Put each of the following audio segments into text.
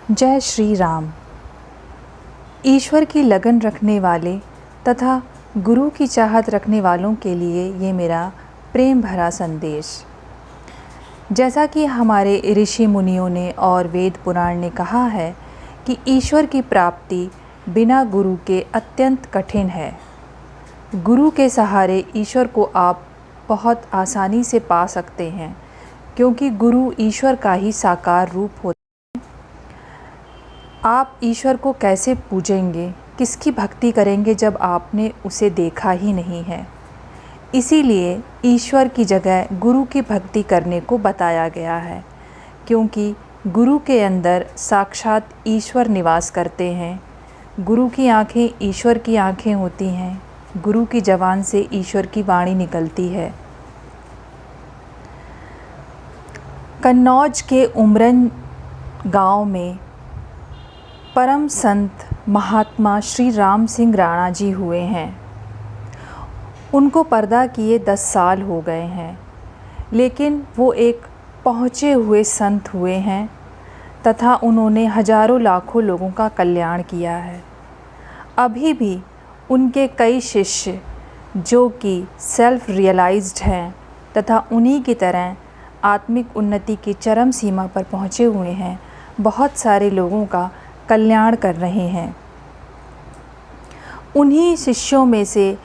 जय श्री राम। ईश्वर की लगन रखने वाले तथा गुरु की चाहत रखने वालों के लिए ये मेरा प्रेम भरा संदेश। जैसा कि हमारे ऋषि मुनियों ने और वेद पुराण ने कहा है कि ईश्वर की प्राप्ति बिना गुरु के अत्यंत कठिन है। गुरु के सहारे ईश्वर को आप बहुत आसानी से पा सकते हैं, क्योंकि गुरु ईश्वर का ही साकार रूप होता है। आप ईश्वर को कैसे पूजेंगे, किसकी भक्ति करेंगे जब आपने उसे देखा ही नहीं है। इसीलिए ईश्वर की जगह गुरु की भक्ति करने को बताया गया है, क्योंकि गुरु के अंदर साक्षात ईश्वर निवास करते हैं। गुरु की आँखें ईश्वर की आँखें होती हैं। गुरु की ज़बान से ईश्वर की वाणी निकलती है। कन्नौज के उमरन गांव में परम संत महात्मा श्री राम सिंह राणा जी हुए हैं। उनको पर्दा किए 10 साल हो गए हैं, लेकिन वो एक पहुँचे हुए संत हुए हैं तथा उन्होंने हजारों लाखों लोगों का कल्याण किया है। अभी भी उनके कई शिष्य जो कि सेल्फ रियलाइज्ड हैं तथा उन्हीं की तरह आत्मिक उन्नति की चरम सीमा पर पहुँचे हुए हैं, बहुत सारे लोगों का कल्याण कर रहे हैं। उन्हीं शिष्यों में से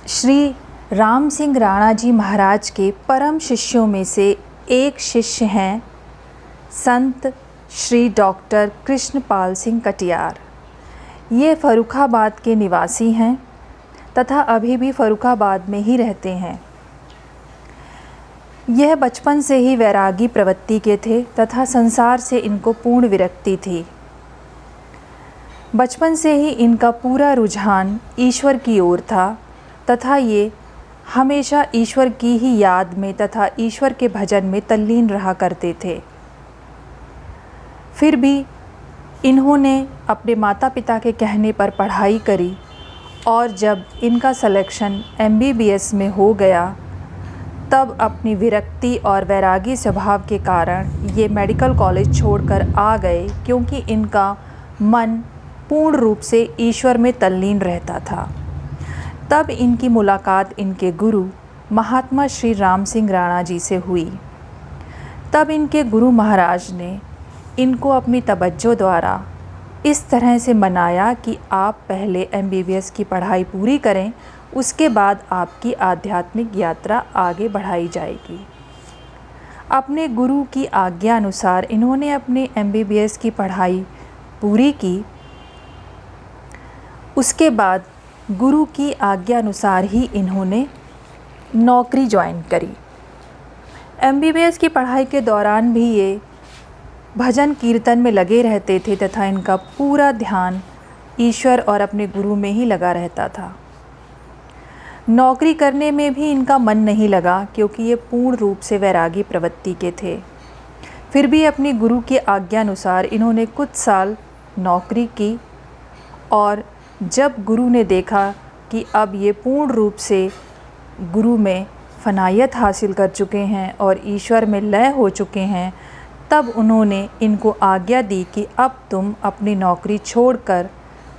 श्री राम सिंह राणा जी महाराज के परम शिष्यों में से एक शिष्य हैं संत श्री डॉक्टर कृष्णपाल सिंह कटियार। ये फर्रुखाबाद के निवासी हैं तथा अभी भी फर्रुखाबाद में ही रहते हैं। यह बचपन से ही वैरागी प्रवृत्ति के थे तथा संसार से इनको पूर्ण विरक्ति थी। बचपन से ही इनका पूरा रुझान ईश्वर की ओर था तथा ये हमेशा ईश्वर की ही याद में तथा ईश्वर के भजन में तल्लीन रहा करते थे। फिर भी इन्होंने अपने माता पिता के कहने पर पढ़ाई करी और जब इनका सिलेक्शन MBBS में हो गया, तब अपनी विरक्ति और वैरागी स्वभाव के कारण ये मेडिकल कॉलेज छोड़कर आ गए, क्योंकि इनका मन पूर्ण रूप से ईश्वर में तल्लीन रहता था। तब इनकी मुलाकात इनके गुरु महात्मा श्री राम सिंह राणा जी से हुई। तब इनके गुरु महाराज ने इनको अपनी तवज्जो द्वारा इस तरह से मनाया कि आप पहले MBBS की पढ़ाई पूरी करें, उसके बाद आपकी आध्यात्मिक यात्रा आगे बढ़ाई जाएगी। अपने गुरु की आज्ञा अनुसार इन्होंने अपने MBBS की पढ़ाई पूरी की। उसके बाद गुरु की आज्ञा अनुसार ही इन्होंने नौकरी ज्वाइन करी। MBBS की पढ़ाई के दौरान भी ये भजन कीर्तन में लगे रहते थे तथा इनका पूरा ध्यान ईश्वर और अपने गुरु में ही लगा रहता था। नौकरी करने में भी इनका मन नहीं लगा, क्योंकि ये पूर्ण रूप से वैरागी प्रवृत्ति के थे। फिर भी अपनी गुरु की आज्ञा अनुसार इन्होंने कुछ साल नौकरी की और जब गुरु ने देखा कि अब ये पूर्ण रूप से गुरु में फनायत हासिल कर चुके हैं और ईश्वर में लय हो चुके हैं, तब उन्होंने इनको आज्ञा दी कि अब तुम अपनी नौकरी छोड़कर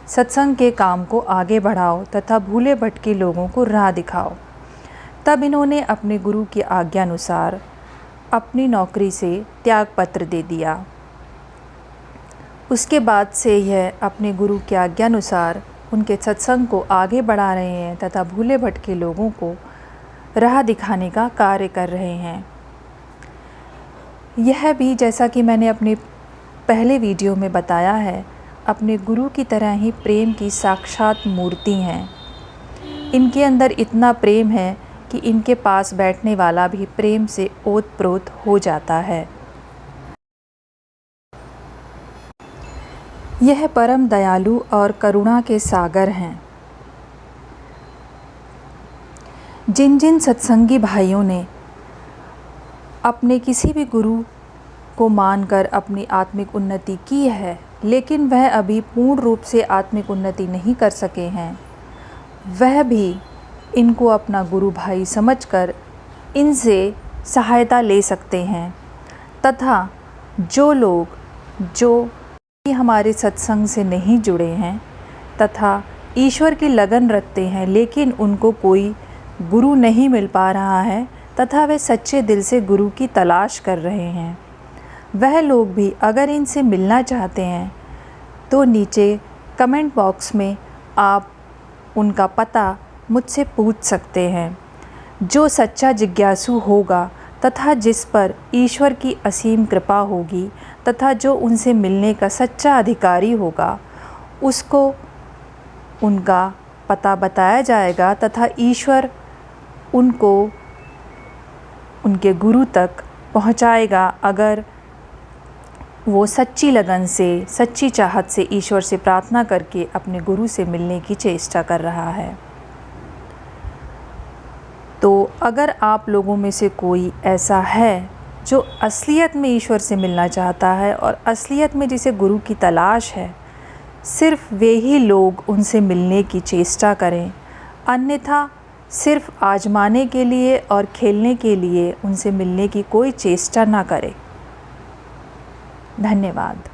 सत्संग के काम को आगे बढ़ाओ तथा भूले भटके लोगों को राह दिखाओ। तब इन्होंने अपने गुरु की आज्ञा अनुसार अपनी नौकरी से त्यागपत्र दे दिया। उसके बाद से यह अपने गुरु की आज्ञा अनुसार उनके सत्संग को आगे बढ़ा रहे हैं तथा भूले भटके लोगों को राह दिखाने का कार्य कर रहे हैं। यह भी, जैसा कि मैंने अपने पहले वीडियो में बताया है, अपने गुरु की तरह ही प्रेम की साक्षात मूर्ति हैं। इनके अंदर इतना प्रेम है कि इनके पास बैठने वाला भी प्रेम से ओतप्रोत हो जाता है। यह परम दयालु और करुणा के सागर हैं। जिन जिन सत्संगी भाइयों ने अपने किसी भी गुरु को मानकर अपनी आत्मिक उन्नति की है, लेकिन वह अभी पूर्ण रूप से आत्मिक उन्नति नहीं कर सके हैं, वह भी इनको अपना गुरु भाई समझकर इनसे सहायता ले सकते हैं। तथा जो लोग जो हमारे सत्संग से नहीं जुड़े हैं तथा ईश्वर की लगन रखते हैं, लेकिन उनको कोई गुरु नहीं मिल पा रहा है तथा वे सच्चे दिल से गुरु की तलाश कर रहे हैं, वह लोग भी अगर इनसे मिलना चाहते हैं तो नीचे कमेंट बॉक्स में आप उनका पता मुझसे पूछ सकते हैं। जो सच्चा जिज्ञासु होगा तथा जिस पर ईश्वर की असीम कृपा होगी तथा जो उनसे मिलने का सच्चा अधिकारी होगा, उसको उनका पता बताया जाएगा तथा ईश्वर उनको उनके गुरु तक पहुंचाएगा, अगर वो सच्ची लगन से, सच्ची चाहत से ईश्वर से प्रार्थना करके अपने गुरु से मिलने की चेष्टा कर रहा है। तो अगर आप लोगों में से कोई ऐसा है जो असलियत में ईश्वर से मिलना चाहता है और असलियत में जिसे गुरु की तलाश है, सिर्फ वे ही लोग उनसे मिलने की चेष्टा करें, अन्यथा सिर्फ आजमाने के लिए और खेलने के लिए उनसे मिलने की कोई चेष्टा ना करें। धन्यवाद।